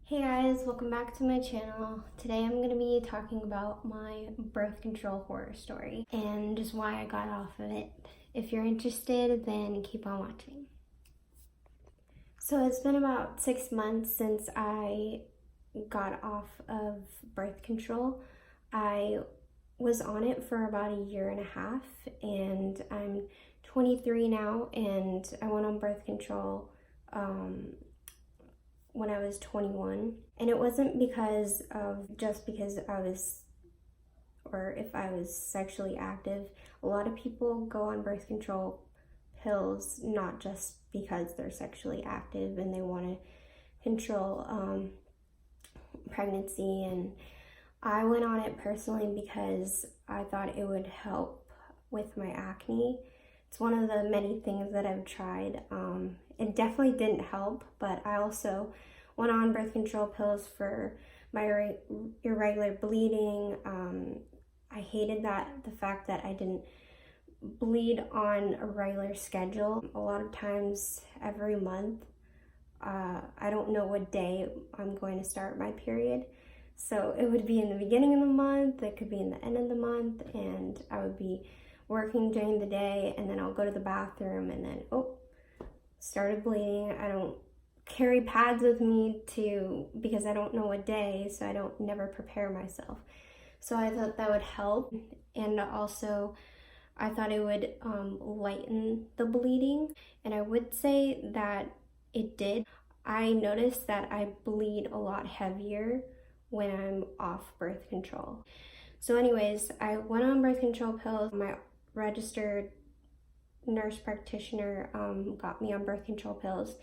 Hey guys, welcome back to my channel. Today I'm going to be talking about my birth control horror story and just why I got off of it. If you're interested, then keep on watching. So it's been about 6 months since I got off of birth control. I was on it for about a year and a half, and I'm 23 now, and I went on birth control when I was 21. And it wasn't because I was, or if I was sexually active. A lot of people go on birth control pills not just because they're sexually active and they want to control pregnancy. And I went on it personally because I thought it would help with my acne. It's one of the many things that I've tried. It definitely didn't help, but I also went on birth control pills for my irregular bleeding. I hated the fact that I didn't bleed on a regular schedule. A lot of times every month, I don't know what day I'm going to start my period. So it would be in the beginning of the month, it could be in the end of the month, and I would be working during the day, and then I'll go to the bathroom and then, started bleeding. I don't carry pads with me because I don't know what day, so I don't never prepare myself. So I thought that would help, and also I thought it would lighten the bleeding, and I would say that it did. I noticed that I bleed a lot heavier when I'm off birth control. So anyways, I went on birth control pills. My registered nurse practitioner got me on birth control pills,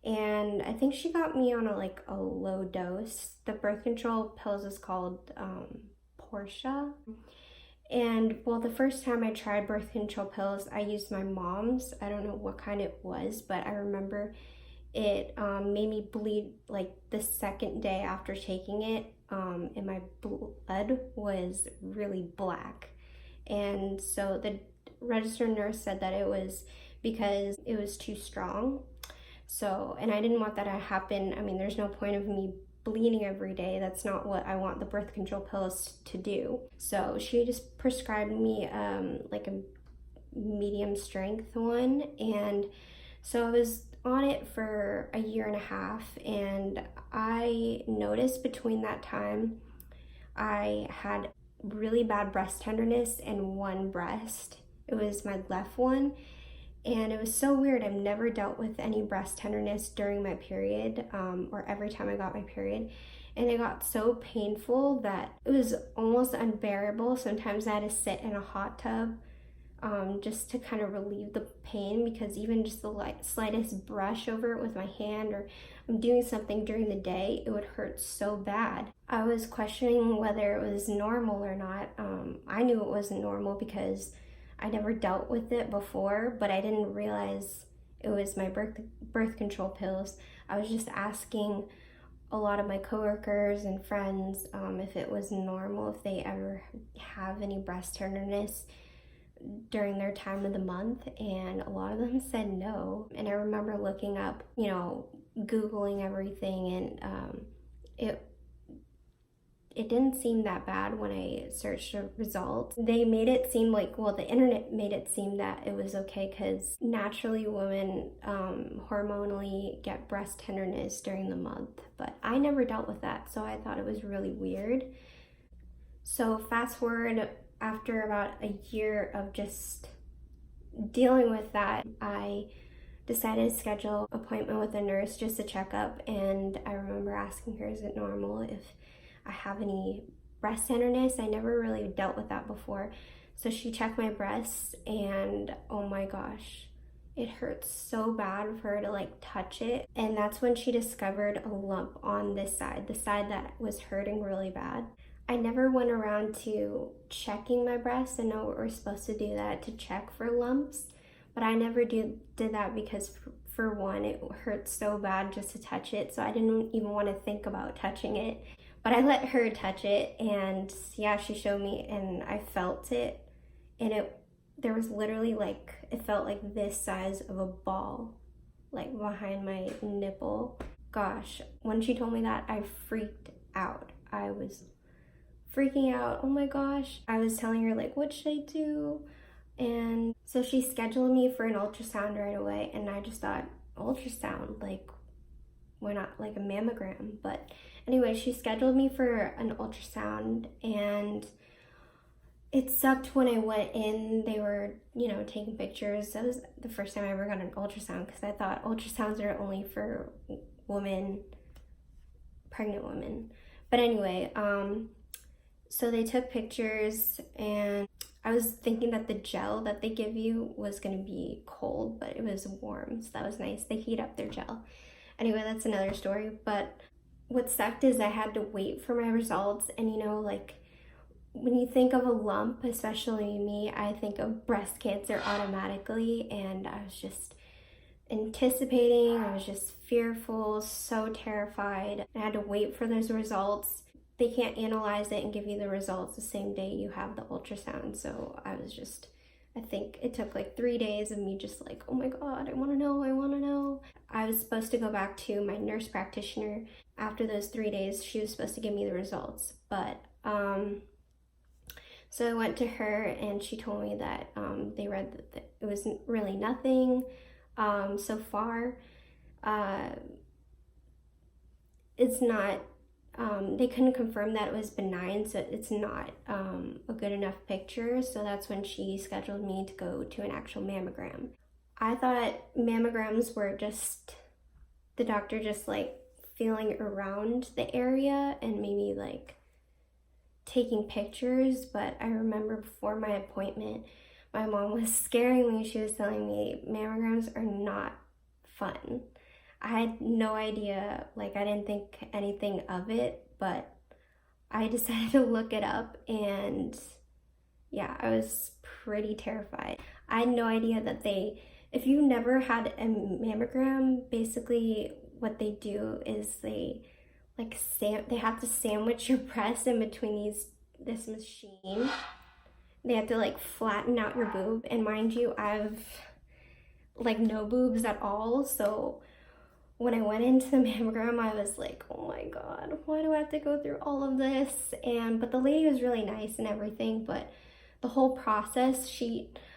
and I think she got me on a low dose. The birth control pills is called Portia. And well, the first time I tried birth control pills, I used my mom's. I don't know what kind it was, but I remember it made me bleed like the second day after taking it, and my blood was really black. And so the registered nurse said that it was because it was too strong. So, and I didn't want that to happen. I mean, there's no point of me bleeding every day. That's not what I want the birth control pills to do. So she just prescribed me like a medium strength one. And so I was on it for a year and a half, and I noticed between that time I had really bad breast tenderness in one breast. It was my left one, and it was so weird. I've never dealt with any breast tenderness during my period, or every time I got my period, and it got so painful that it was almost unbearable. Sometimes I had to sit in a hot tub just to kind of relieve the pain, because even just the slightest brush over it with my hand, or I'm doing something during the day, it would hurt so bad. I was questioning whether it was normal or not. I knew it wasn't normal because I never dealt with it before, but I didn't realize it was my birth control pills. I was just asking a lot of my coworkers and friends if it was normal, if they ever have any breast tenderness during their time of the month, and a lot of them said no. And I remember looking up, Googling everything, and it didn't seem that bad when I searched the results. They made it seem like, the internet made it seem that it was okay because naturally women hormonally get breast tenderness during the month, but I never dealt with that, so I thought it was really weird. So fast forward, after about a year of just dealing with that, I decided to schedule an appointment with a nurse, just a checkup, and I remember asking her, is it normal if I have any breast tenderness? I never really dealt with that before. So she checked my breasts, and oh my gosh, it hurts so bad for her to touch it. And that's when she discovered a lump on this side, the side that was hurting really bad. I never went around to checking my breasts. I know we're supposed to do that to check for lumps, but I never did that because for one, it hurts so bad just to touch it, so I didn't even want to think about touching it. But I let her touch it, and yeah, she showed me, and I felt it, and there was literally it felt like this size of a ball, behind my nipple. gosh, when she told me that, I freaked out. I was freaking out. Oh my gosh. I was telling her, like, what should I do? And so she scheduled me for an ultrasound right away, and I just thought, ultrasound? Like, why not like a mammogram? But anyway, she scheduled me for an ultrasound, and it sucked when I went in. They were, taking pictures. That was the first time I ever got an ultrasound, because I thought ultrasounds are only for women, pregnant women. But anyway, so they took pictures, and I was thinking that the gel that they give you was going to be cold, but it was warm, so that was nice. They heat up their gel. Anyway, that's another story. But what sucked is I had to wait for my results, and like when you think of a lump, especially me, I think of breast cancer automatically, and I was just anticipating, I was just fearful, so terrified. I had to wait for those results. They can't analyze it and give you the results the same day you have the ultrasound. So I think it took like 3 days of me just like, oh my God, I wanna know. I was supposed to go back to my nurse practitioner after those 3 days. She was supposed to give me the results. But, so I went to her, and she told me that they read that it was really nothing so far. It's not, they couldn't confirm that it was benign, so it's not a good enough picture. So that's when she scheduled me to go to an actual mammogram. I thought mammograms were just the doctor just like feeling around the area and maybe like taking pictures. But I remember before my appointment, my mom was scaring me. She was telling me mammograms are not fun. I had no idea, like I didn't think anything of it, but I decided to look it up, and yeah, I was pretty terrified. I had no idea that if you never had a mammogram, basically what they do is they have to sandwich your breast in between this machine. They have to like flatten out your boob, and mind you, I've like no boobs at all. So when I went into the mammogram, I was like, oh my God, why do I have to go through all of this? But the lady was really nice and everything, but the whole process,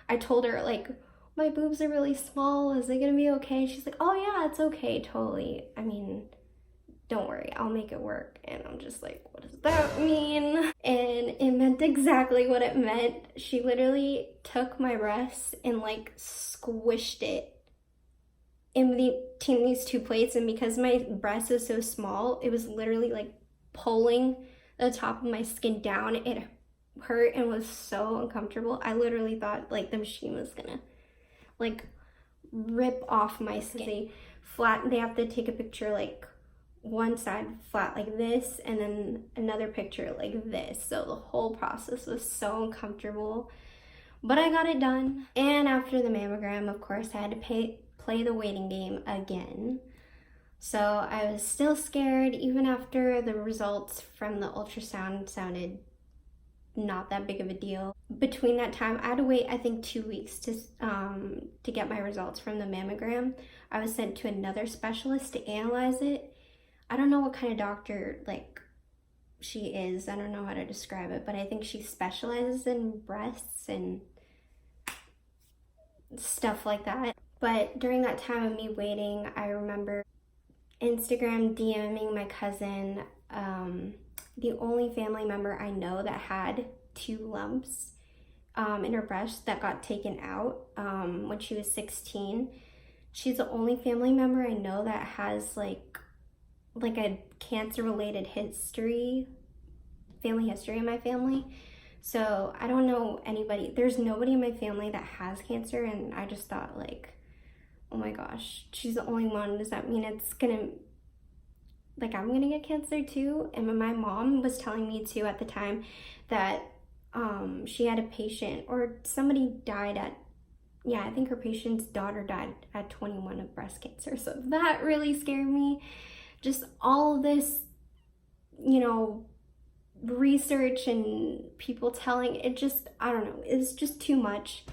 I told her like, my boobs are really small, is it gonna be okay? She's like, oh yeah, it's okay, totally. I mean, don't worry, I'll make it work. And I'm just like, what does that mean? And it meant exactly what it meant. She literally took my breast and like squished it in between these two plates, and because my breast is so small, it was literally like pulling the top of my skin down. It hurt and was so uncomfortable. I literally thought like the machine was gonna like rip off my skin. They have to take a picture like one side flat like this, and then another picture like this. So the whole process was so uncomfortable, but I got it done. And after the mammogram, of course, I had to play the waiting game again. So I was still scared, even after the results from the ultrasound sounded not that big of a deal. Between that time, I had to wait, I think, 2 weeks to get my results from the mammogram. I was sent to another specialist to analyze it. I don't know what kind of doctor like she is. I don't know how to describe it, but I think she specializes in breasts and stuff like that. But during that time of me waiting, I remember Instagram DMing my cousin, the only family member I know that had 2 lumps in her breast that got taken out when she was 16. She's the only family member I know that has like a cancer-related family history in my family. So I don't know anybody. There's nobody in my family that has cancer, and I just thought like, oh my gosh, she's the only one. Does that mean it's gonna, like, I'm gonna get cancer too? And my mom was telling me too at the time that she had a patient, or somebody died I think her patient's daughter died at 21 of breast cancer. So that really scared me. Just all of this, research and people telling, I don't know, it's just too much.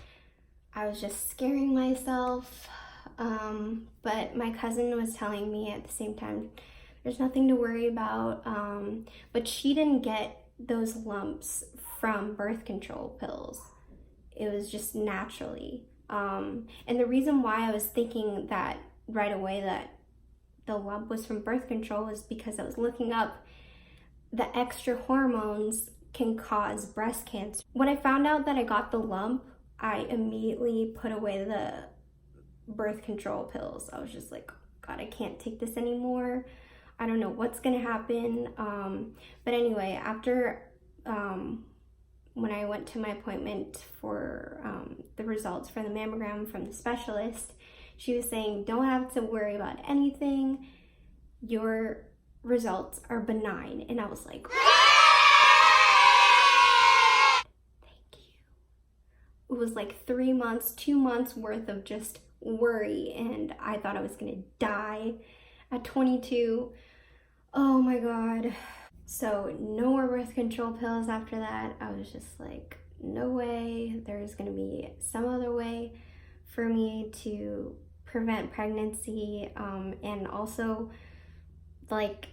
I was just scaring myself. But my cousin was telling me at the same time, there's nothing to worry about. But she didn't get those lumps from birth control pills. It was just naturally. And the reason why I was thinking that right away that the lump was from birth control was because I was looking up the extra hormones can cause breast cancer. When I found out that I got the lump, I immediately put away the birth control pills. I was just like, God, I can't take this anymore. I don't know what's gonna happen. But anyway, after when I went to my appointment for the results for the mammogram from the specialist, she was saying, don't have to worry about anything. Your results are benign. And I was like, thank you. It was like 3 months, 2 months worth of just worry, and I thought I was gonna die at 22. Oh my God. So no more birth control pills after that. I was just like, no way. There's gonna be some other way for me to prevent pregnancy. And also, like,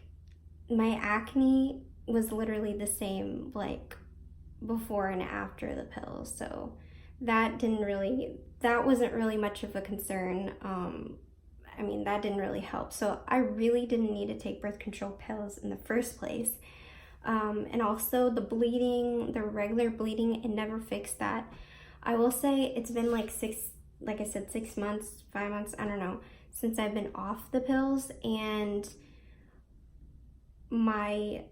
my acne was literally the same, like, before and after the pills. So that wasn't really much of a concern. I mean, that didn't really help. So I really didn't need to take birth control pills in the first place. And also the bleeding, the regular bleeding, it never fixed that. I will say it's been like 6 months, 5 months, I don't know, since I've been off the pills, and my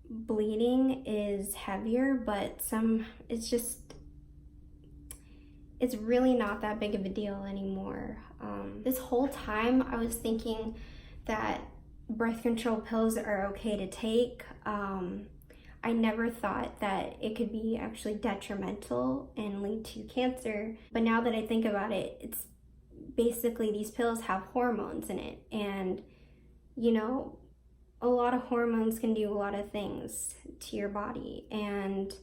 bleeding is heavier, but it's really not that big of a deal anymore. This whole time I was thinking that birth control pills are okay to take. I never thought that it could be actually detrimental and lead to cancer. But now that I think about it, it's basically these pills have hormones in it. And, you know, a lot of hormones can do a lot of things to your body. And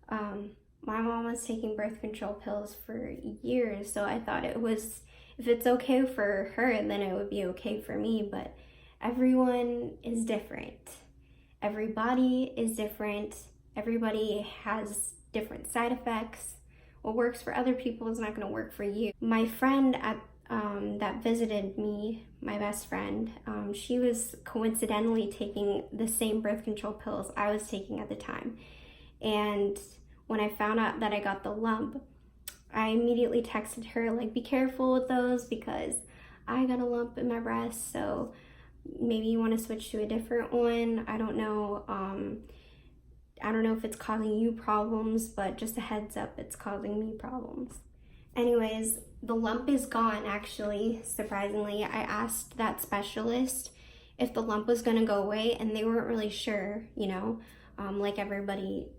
my mom was taking birth control pills for years, so I thought if it's okay for her, then it would be okay for me. But everyone is different. Every body is different. Everybody has different side effects. What works for other people is not going to work for you. My friend that visited me, my best friend, she was coincidentally taking the same birth control pills I was taking at the time. And when I found out that I got the lump, I immediately texted her, like, be careful with those because I got a lump in my breast, so maybe you want to switch to a different one. I don't know. I don't know if it's causing you problems, but just a heads up, it's causing me problems. Anyways, the lump is gone, actually, surprisingly. I asked that specialist if the lump was going to go away, and they weren't really sure, you know, like everybody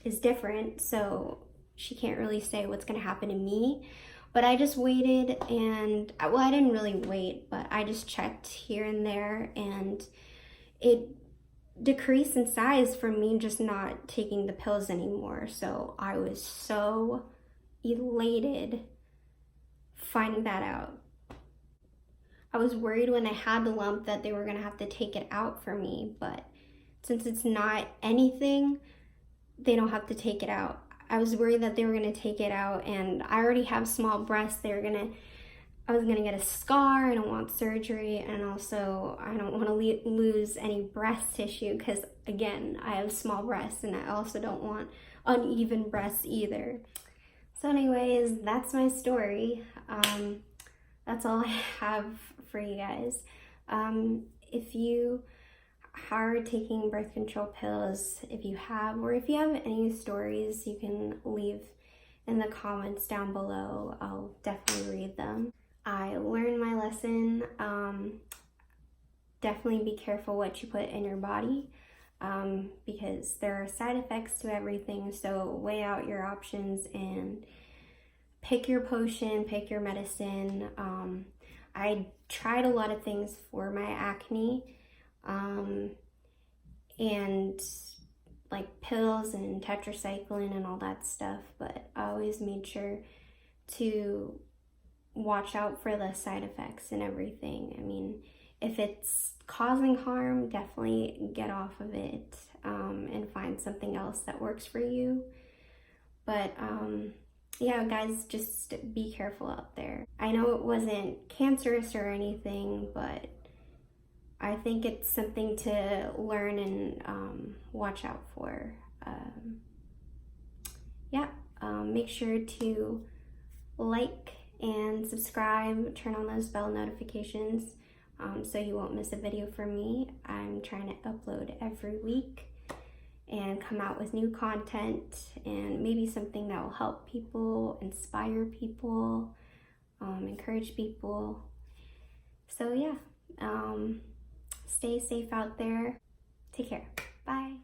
is different, so she can't really say what's going to happen to me. But I just waited, and well, I didn't really wait, but I just checked here and there, and it decreased in size from me just not taking the pills anymore. So I was so elated finding that out. I was worried when I had the lump that they were going to have to take it out for me, but since it's not anything, they don't have to take it out. I was worried that they were going to take it out, and I already have small breasts. I was going to get a scar. I don't want surgery, and also I don't want to lose any breast tissue because, again, I have small breasts, and I also don't want uneven breasts either. So anyways, that's my story. That's all I have for you guys. If you are taking birth control pills, if you have, or if you have any stories, you can leave in the comments down below. I'll definitely read them. I learned my lesson. Definitely be careful what you put in your body, because there are side effects to everything. So weigh out your options and pick your potion, pick your medicine. I tried a lot of things for my acne, and like pills and tetracycline and all that stuff, but I always made sure to watch out for the side effects and everything. I mean, if it's causing harm, definitely get off of it and find something else that works for you. But yeah, guys, just be careful out there. I know it wasn't cancerous or anything, but I think it's something to learn and watch out for. Make sure to like and subscribe, turn on those bell notifications so you won't miss a video from me. I'm trying to upload every week and come out with new content and maybe something that will help people, inspire people, encourage people. So yeah, stay safe out there. Take care. Bye.